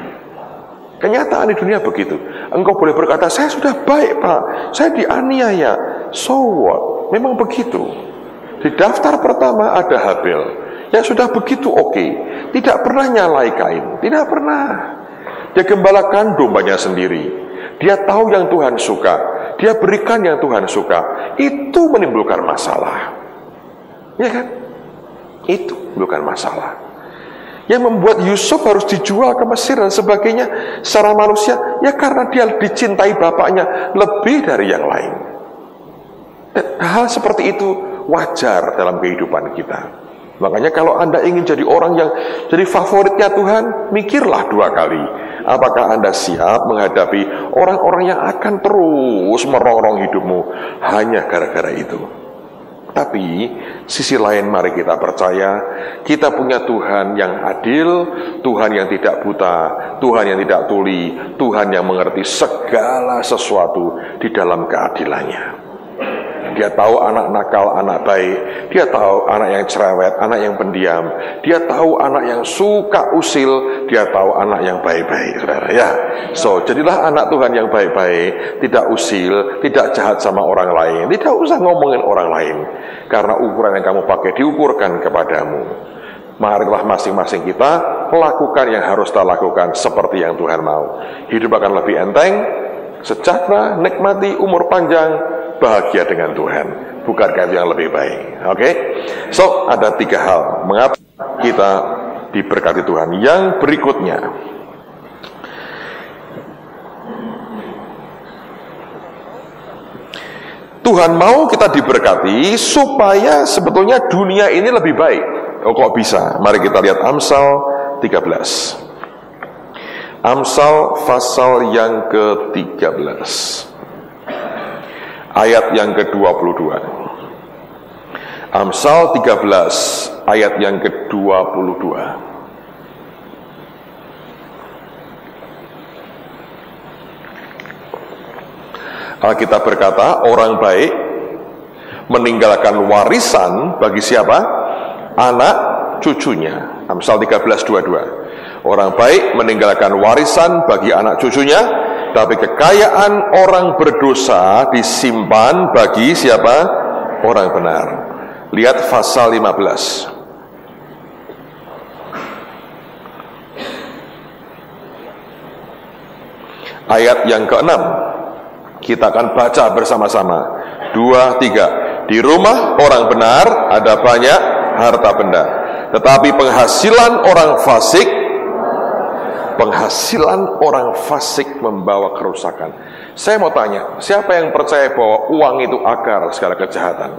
Kenyataan di dunia begitu. Engkau boleh berkata, saya sudah baik Pak, saya dianiaya. So what? Memang begitu. Di daftar pertama ada Habil, yang sudah begitu oke, tidak pernah nyalai Kain, tidak pernah. Dia gembalakan dombanya sendiri. Dia tahu yang Tuhan suka, dia berikan yang Tuhan suka. Itu menimbulkan masalah. Ya kan? Itu menimbulkan masalah. Yang membuat Yusuf harus dijual ke Mesir dan sebagainya secara manusia, ya karena dia dicintai bapaknya lebih dari yang lain. Dan hal seperti itu wajar dalam kehidupan kita. Makanya kalau Anda ingin jadi orang yang jadi favoritnya Tuhan, mikirlah 2 kali. Apakah Anda siap menghadapi orang-orang yang akan terus merongrong hidupmu hanya gara-gara itu? Tapi sisi lain mari kita percaya, kita punya Tuhan yang adil, Tuhan yang tidak buta, Tuhan yang tidak tuli, Tuhan yang mengerti segala sesuatu di dalam keadilannya. Dia tahu anak nakal, anak baik. Dia tahu anak yang cerewet, anak yang pendiam. Dia tahu anak yang suka usil. Dia tahu anak yang baik-baik, saudara. Ya, so jadilah anak Tuhan yang baik-baik, tidak usil, tidak jahat sama orang lain. Tidak usah ngomongin orang lain, karena ukuran yang kamu pakai diukurkan kepadamu. Marilah masing-masing kita lakukan yang harus kita lakukan seperti yang Tuhan mau. Hidup akan lebih enteng, sejahtera, nikmati umur panjang, bahagia dengan Tuhan. Bukankah itu yang lebih baik? Oke? So, ada 3 hal mengapa kita diberkati Tuhan. Yang berikutnya, Tuhan mau kita diberkati supaya sebetulnya dunia ini lebih baik. Oh, kok bisa? Mari kita lihat Amsal 13. Amsal pasal yang ke-13. Ayat yang ke-22. Amsal 13 ayat yang ke-22. Alkitab berkata, orang baik meninggalkan warisan bagi siapa? Anak cucunya. Amsal 13:22. Orang baik meninggalkan warisan bagi anak cucunya, tapi kekayaan orang berdosa disimpan bagi siapa? Orang benar. Lihat pasal 15. Ayat yang ke-6. Kita akan baca bersama-sama. 2, 3. Di rumah orang benar ada banyak harta benda, tetapi penghasilan orang fasik membawa kerusakan. Saya mau tanya, siapa yang percaya bahwa uang itu akar segala kejahatan?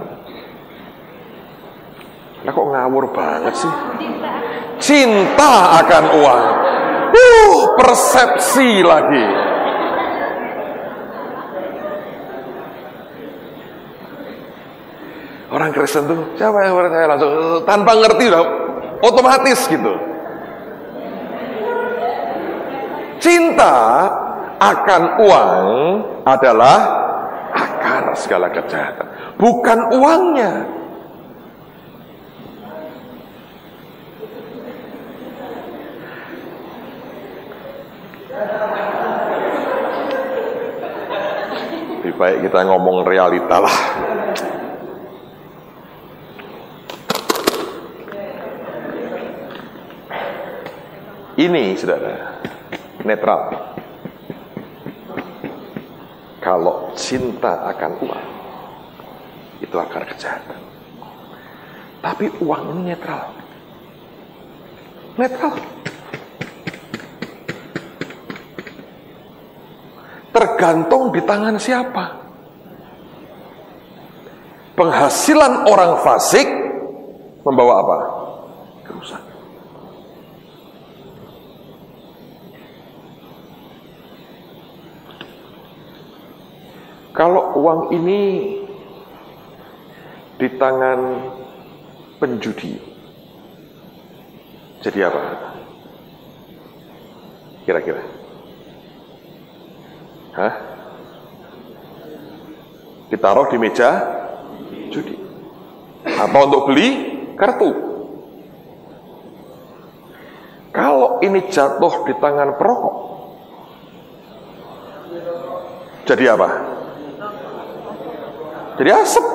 Nah, kok ngawur banget sih? Cinta akan uang. Persepsi lagi. Orang Kristen tuh, siapa yang percaya langsung tanpa ngerti udah otomatis gitu. Cinta akan uang adalah akar segala kejahatan, bukan uangnya. Lebih baik kita ngomong realita lah. Ini saudara, netral. Kalau cinta akan uang, itu akar kejahatan. Tapi uang ini netral. Netral. tergantung di tangan siapa. Penghasilan orang fasik membawa apa? Kerusakan. Kalau uang ini di tangan penjudi, jadi apa? Kira-kira? Hah? Ditaruh di meja judi. Apa untuk beli kartu? Kalau ini jatuh di tangan perokok, jadi apa? Jadi asap.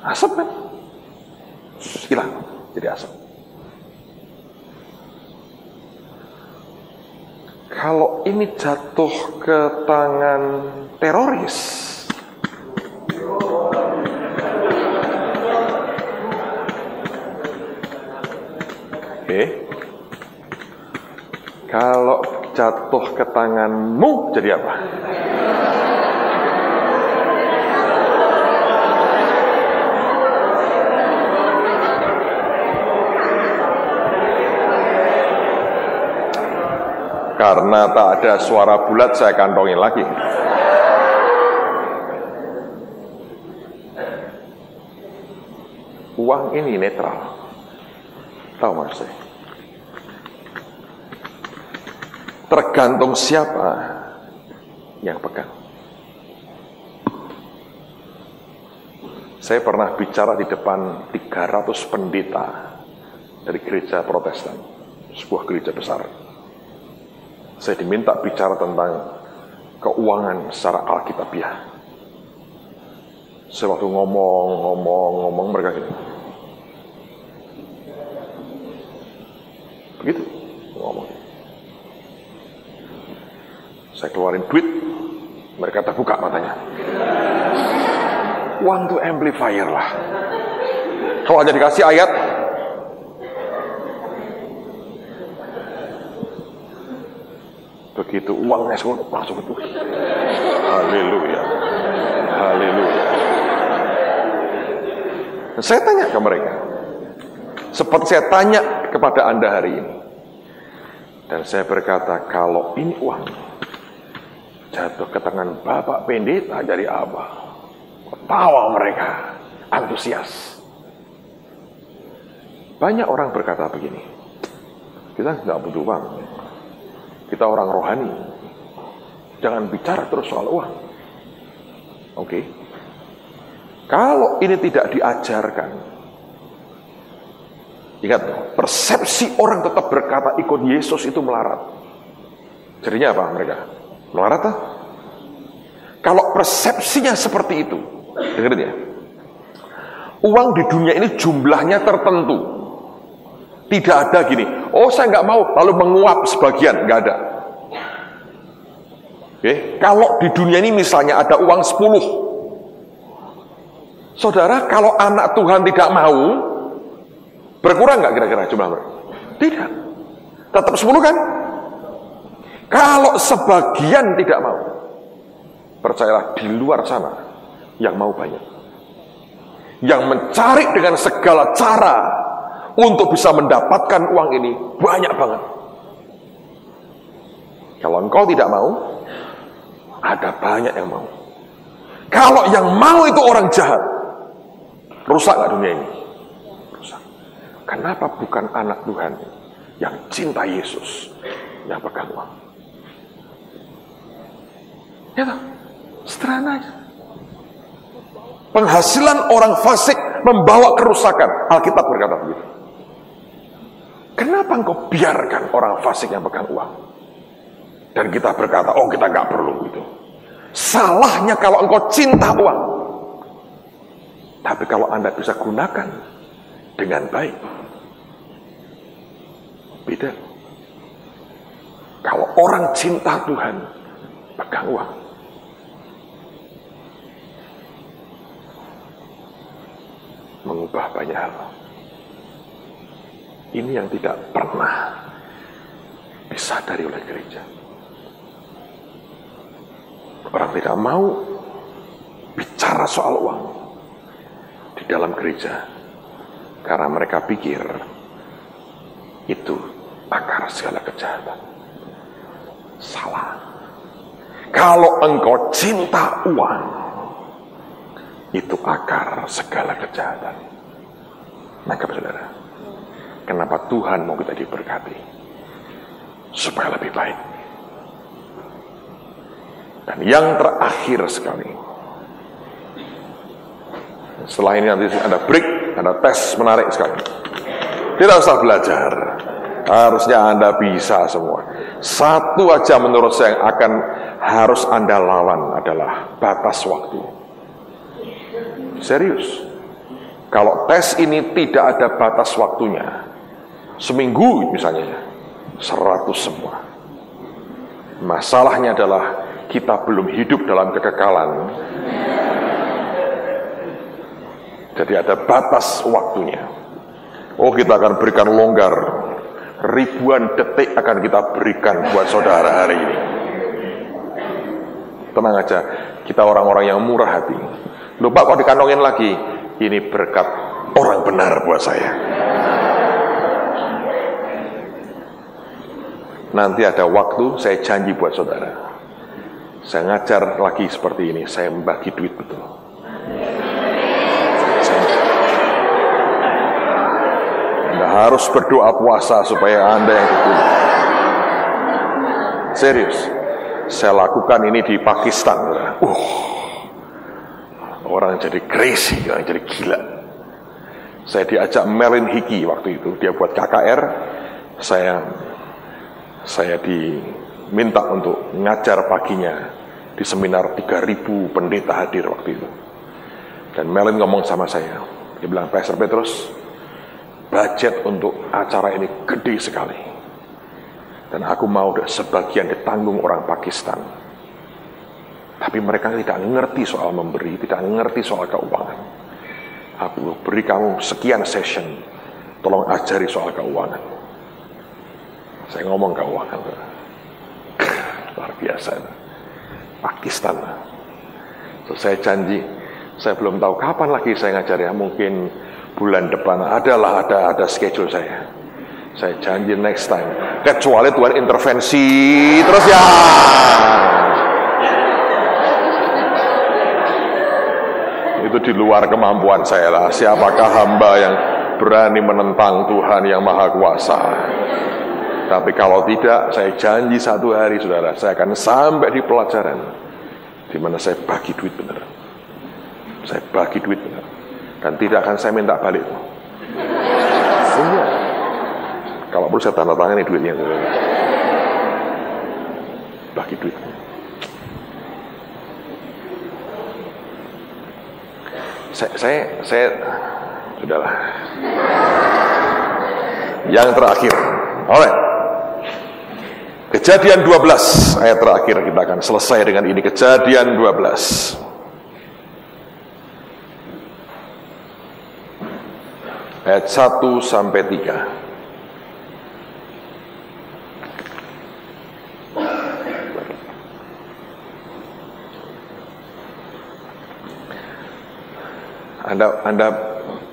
Asap kan? Hilang, jadi asap. Kalau ini jatuh ke tangan teroris, kalau jatuh ke tanganmu, jadi apa? Karena tak ada suara bulat, saya kantongin lagi. Uang ini netral. Tahu maksud saya? Tergantung siapa yang pegang. Saya pernah bicara di depan 300 pendeta dari gereja Protestan, sebuah gereja besar. Saya diminta bicara tentang keuangan secara alkitabiah. Saya waktu ngomong mereka gini. Begitu ngomong. Saya keluarin duit, mereka terbuka matanya. Uang itu amplifier lah. Kalau aja dikasih ayat, begitu uangnya langsung itu. Haleluya. Haleluya. Saya tanya ke mereka, seperti saya tanya kepada Anda hari ini. Dan saya berkata, kalau ini uang jatuh ke tangan Bapak Pendeta dari Abah, ketawa mereka, antusias. Banyak orang berkata begini, kita nggak butuh uang, kita orang rohani, jangan bicara terus soal uang. Oke. Kalau ini tidak diajarkan, ingat, persepsi orang tetap berkata ikut Yesus itu melarat. Jadinya apa mereka? Melarat tak? Kalau persepsinya seperti itu, dengerin ya. Uang di dunia ini jumlahnya tertentu. Tidak ada gini, oh saya nggak mau, lalu menguap sebagian, nggak ada. Oke, kalau di dunia ini misalnya ada uang 10, saudara, kalau anak Tuhan tidak mau, berkurang nggak kira-kira jumlah mereka? Tidak, tetap 10 kan? Kalau sebagian tidak mau, percayalah di luar sana yang mau banyak, yang mencari dengan segala cara untuk bisa mendapatkan uang ini banyak banget. Kalau engkau tidak mau, ada banyak yang mau. Kalau yang mau itu orang jahat, rusak gak dunia ini? Rusak. Kenapa bukan anak Tuhan yang cinta Yesus yang pegang uang? Ya toh, sederhana aja. Penghasilan orang fasik membawa kerusakan. Alkitab berkata begitu. Kenapa engkau biarkan orang fasik yang pegang uang? Dan kita berkata, oh kita gak perlu itu. Salahnya kalau engkau cinta uang. Tapi kalau Anda bisa gunakan dengan baik, beda. Kalau orang cinta Tuhan, pegang uang. Mengubah banyak hal. Ini yang tidak pernah disadari oleh gereja. Orang tidak mau bicara soal uang di dalam gereja karena mereka pikir itu akar segala kejahatan. Salah. Kalau engkau cinta uang, itu akar segala kejahatan. Maka saudara, kenapa Tuhan mau kita diberkati? Supaya lebih baik. Dan yang terakhir sekali, setelah ini nanti ada break, ada tes menarik sekali. Tidak usah belajar, harusnya Anda bisa semua. Satu aja menurut saya yang akan harus Anda lawan adalah batas waktu. Serius, kalau tes ini tidak ada batas waktunya, seminggu misalnya, 100 semua. Masalahnya adalah kita belum hidup dalam kekekalan. Jadi ada batas waktunya. Oh, kita akan berikan longgar. Ribuan detik akan kita berikan buat saudara hari ini. Tenang aja, kita orang-orang yang murah hati. Loh Pak, kok dikantongin lagi? Ini berkat orang benar buat saya. Nanti ada waktu, saya janji buat saudara. Saya ngajar lagi seperti ini, saya membagi duit betul. Anda harus berdoa puasa supaya Anda yang dipilih. Serius, saya lakukan ini di Pakistan. Orang jadi crazy, orang jadi gila. Saya diajak Melvin Hickey waktu itu, dia buat KKR. Saya diminta untuk ngajar paginya di seminar 3.000 pendeta hadir waktu itu. Dan Melvin ngomong sama saya, dia bilang, Pastor Petrus, budget untuk acara ini gede sekali. Dan aku mau sebagian ditanggung orang Pakistan. Tapi mereka tidak ngerti soal memberi, tidak ngerti soal keuangan. Aku beri kamu sekian session, tolong ajari soal keuangan. Saya ngomong keuangan, luar biasa. Pakistan. Terus saya janji, saya belum tahu kapan lagi saya ngajarnya. Mungkin bulan depan ada schedule saya. Saya janji next time. Kecuali Tuhan intervensi terus ya. Itu di luar kemampuan saya lah. Siapakah hamba yang berani menentang Tuhan yang Maha Kuasa? Tapi kalau tidak, saya janji satu hari, saudara, saya akan sampai di pelajaran di mana saya bagi duit benar. Saya bagi duit benar. Dan tidak akan saya minta balik. Semua. Kalau perlu saya tanda tangan duitnya. Bagi duit. Saya sudahlah. Yang terakhir. Alright. Kejadian 12 ayat terakhir, kita akan selesai dengan ini. Kejadian 12 ayat 1 sampai 3.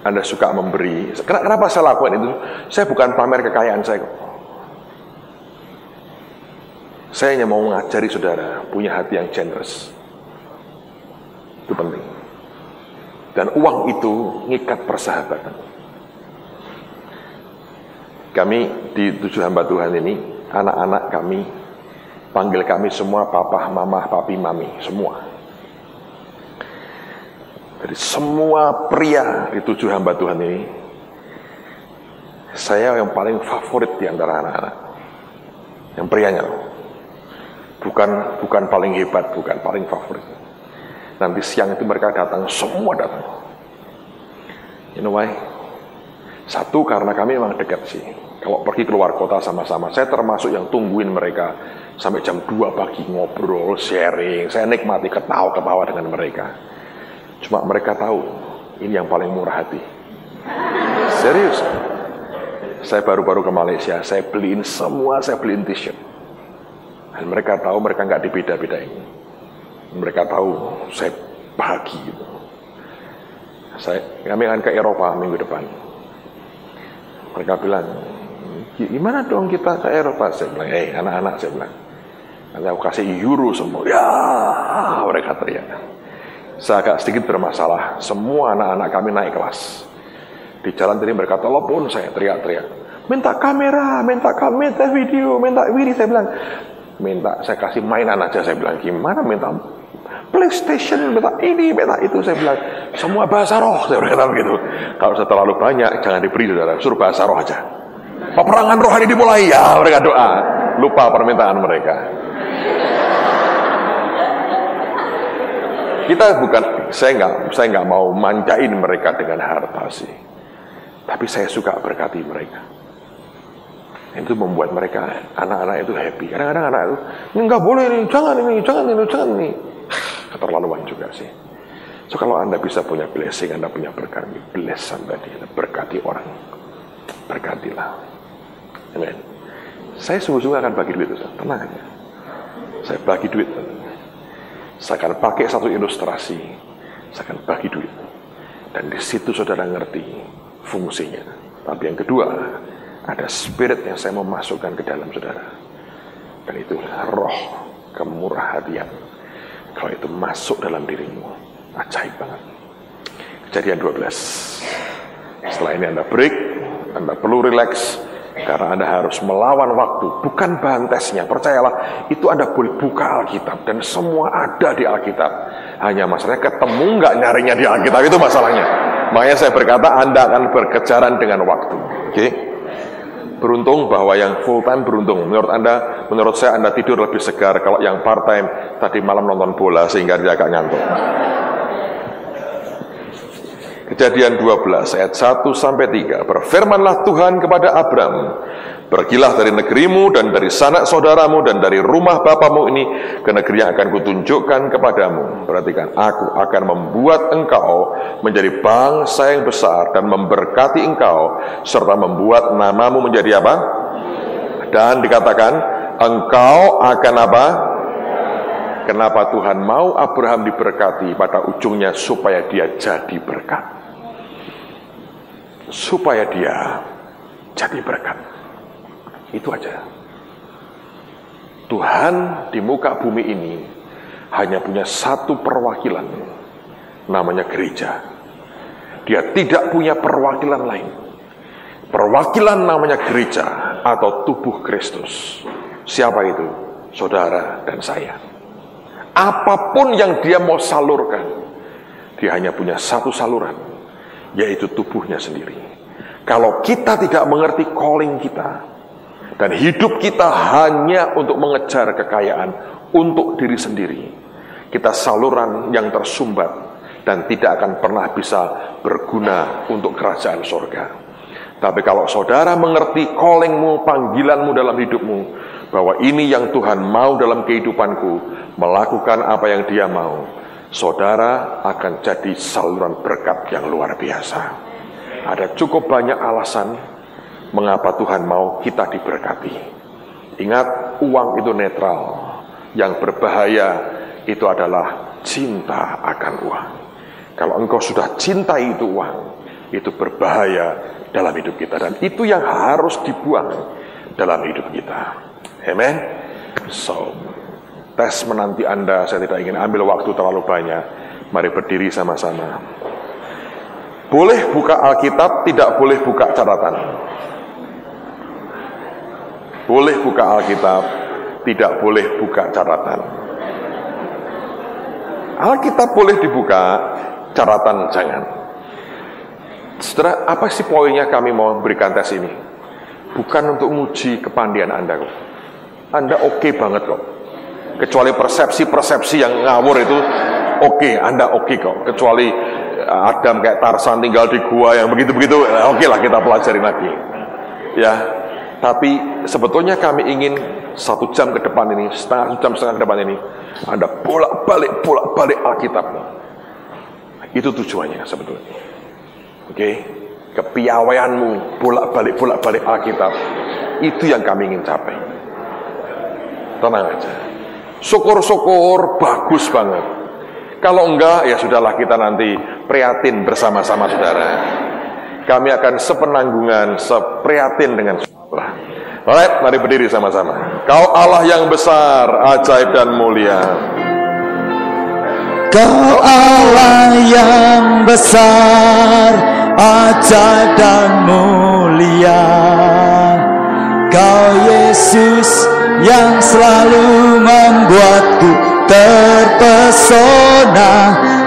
Anda suka memberi. Kenapa saya lakukan itu? Saya bukan pamer kekayaan saya kok. Saya hanya mau mengajari saudara punya hati yang generous. Itu penting. Dan uang itu ngikat persahabatan. Kami di 7 hamba Tuhan ini, anak-anak kami, panggil kami semua papa, mama, papi, mami, semua. Dari semua pria di 7 hamba Tuhan ini, saya yang paling favorit di antara anak-anak. Yang prianya loh. Bukan paling hebat, bukan paling favorit. Nanti siang itu mereka datang, semua datang. You know why? Satu, karena kami memang dekat sih. Kalau pergi keluar kota sama-sama, saya termasuk yang tungguin mereka sampai jam 2 pagi ngobrol, sharing. Saya nikmati ketawa-ketawa dengan mereka. Cuma mereka tahu, ini yang paling murah hati. Serius. Saya baru-baru ke Malaysia, saya beliin t-shirt. Dan mereka tahu mereka nggak dibeda-bedain. Mereka tahu saya bahagia gitu. Kami akan ke Eropa minggu depan. Mereka bilang, gimana dong kita ke Eropa? Saya bilang, anak-anak, saya bilang, nanti aku kasih euro semua. Ya, mereka teriak. Saya agak sedikit bermasalah. Semua anak-anak kami naik kelas. Di jalan tadi mereka telepon saya, teriak-teriak. Minta kamera, minta video, minta wiri. Saya bilang, saya kasih mainan aja. Saya bilang, gimana minta PlayStation, minta ini, minta itu. Saya bilang, semua bahasa roh. Saya bilang begitu. Kalau sudah terlalu banyak, jangan diberi, saudara. Suruh bahasa roh aja. Peperangan rohani dimulai. Ya, mereka doa. Lupa permintaan mereka. Saya nggak mau manjain mereka dengan harta sih. Tapi saya suka berkati mereka. Itu membuat mereka, anak-anak itu happy. Kadang-kadang anak itu, ini nggak boleh nih, jangan ini. Keterlaluan juga sih. So kalau Anda bisa punya blessing, Anda punya berkat, bless somebody, berkati orang. Berkatilah. Amen. Saya sungguh-sungguh akan bagi duit, tenang aja. Saya bagi duit. Saya akan pakai satu ilustrasi. Saya akan bagi duit. Dan di situ saudara ngerti fungsinya. Tapi yang kedua, ada spirit yang saya mau masukkan ke dalam saudara. Dan itu roh kemurah hatian. Kalau itu masuk dalam dirimu, ajaib banget. Kejadian 12. Setelah ini Anda break, Anda perlu relax. Karena Anda harus melawan waktu, bukan bantesnya. Percayalah, itu Anda boleh buka Alkitab. Dan semua ada di Alkitab. Hanya masalahnya ketemu nggak nyarinya di Alkitab, itu masalahnya. Makanya saya berkata Anda akan berkejaran dengan waktu. Oke? Beruntung bahwa yang full time beruntung. Menurut saya Anda tidur lebih segar. Kalau yang part time tadi malam nonton bola sehingga dia agak ngantuk. Kejadian 12 ayat 1-3. Berfirmanlah Tuhan kepada Abram, pergilah dari negerimu dan dari sanak saudaramu dan dari rumah bapamu ini ke negeri yang akan kutunjukkan kepadamu. Perhatikan, aku akan membuat engkau menjadi bangsa yang besar dan memberkati engkau serta membuat namamu menjadi apa? Dan dikatakan engkau akan apa? Kenapa Tuhan mau Abraham diberkati? Pada ujungnya supaya dia jadi berkat. Supaya dia jadi berkat. Itu aja. Tuhan di muka bumi ini hanya punya satu perwakilan, namanya gereja. Dia tidak punya perwakilan lain. Perwakilan namanya gereja atau tubuh Kristus. Siapa itu? Saudara dan saya. Apapun yang dia mau salurkan, dia hanya punya satu saluran, yaitu tubuhnya sendiri. Kalau kita tidak mengerti calling kita, dan hidup kita hanya untuk mengejar kekayaan untuk diri sendiri, kita saluran yang tersumbat dan tidak akan pernah bisa berguna untuk kerajaan surga. Tapi kalau saudara mengerti callingmu, panggilanmu dalam hidupmu, bahwa ini yang Tuhan mau dalam kehidupanku, melakukan apa yang Dia mau, saudara akan jadi saluran berkat yang luar biasa. Ada cukup banyak alasan mengapa Tuhan mau kita diberkati. Ingat, uang itu netral. Yang berbahaya itu adalah cinta akan uang. Kalau engkau sudah cintai itu uang, itu berbahaya dalam hidup kita. Dan itu yang harus dibuang dalam hidup kita. Amen. So, tes menanti Anda, saya tidak ingin ambil waktu terlalu banyak. Mari berdiri sama-sama. Boleh buka Alkitab, tidak boleh buka catatan. Boleh buka Alkitab, tidak boleh buka catatan. Alkitab boleh dibuka, catatan jangan. Saudara, apa sih poinnya kami mau berikan tes ini? Bukan untuk menguji kepandian Anda kok. Anda oke banget kok. Kecuali persepsi-persepsi yang ngawur itu oke, Anda oke kok. Kecuali Adam kayak Tarsan tinggal di gua yang begitu-begitu, oke lah kita pelajarin lagi. Ya, tapi sebetulnya kami ingin 1 jam ke depan ini, setengah jam ke depan ini, Anda bolak-balik Alkitab. Itu tujuannya sebetulnya. Oke, kepiawaianmu, bolak-balik Alkitab. Itu yang kami ingin capai. Tenang aja. Syukur-syukur bagus banget. Kalau enggak, ya sudahlah, kita nanti prihatin bersama-sama saudara. Kami akan sepenanggungan, seprihatin dengan saudara. Alright, mari berdiri sama-sama. Kau Allah yang besar, ajaib dan mulia. Kau Allah yang besar, ajaib dan mulia. Kau Yesus yang selalu membuatku terpesona.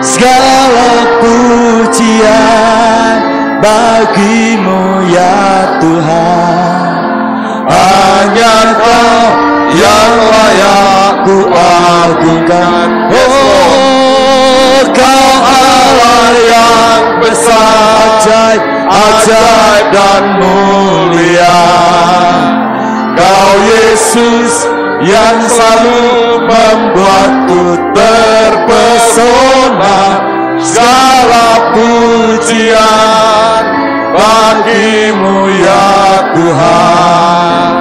Segala pujian bagimu ya Tuhan. Hanya Kau yang layak ku agungkan. Oh, Kau Allah yang besar, ajaib dan mulia. Kau Yesus yang selalu membuatku terpesona. Segala pujian bagimu ya Tuhan.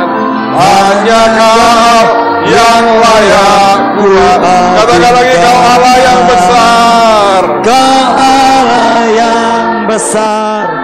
Hanya Kau yang layak ku agungkan. Katakan lagi, Kau Allah yang besar. Kau Allah yang besar,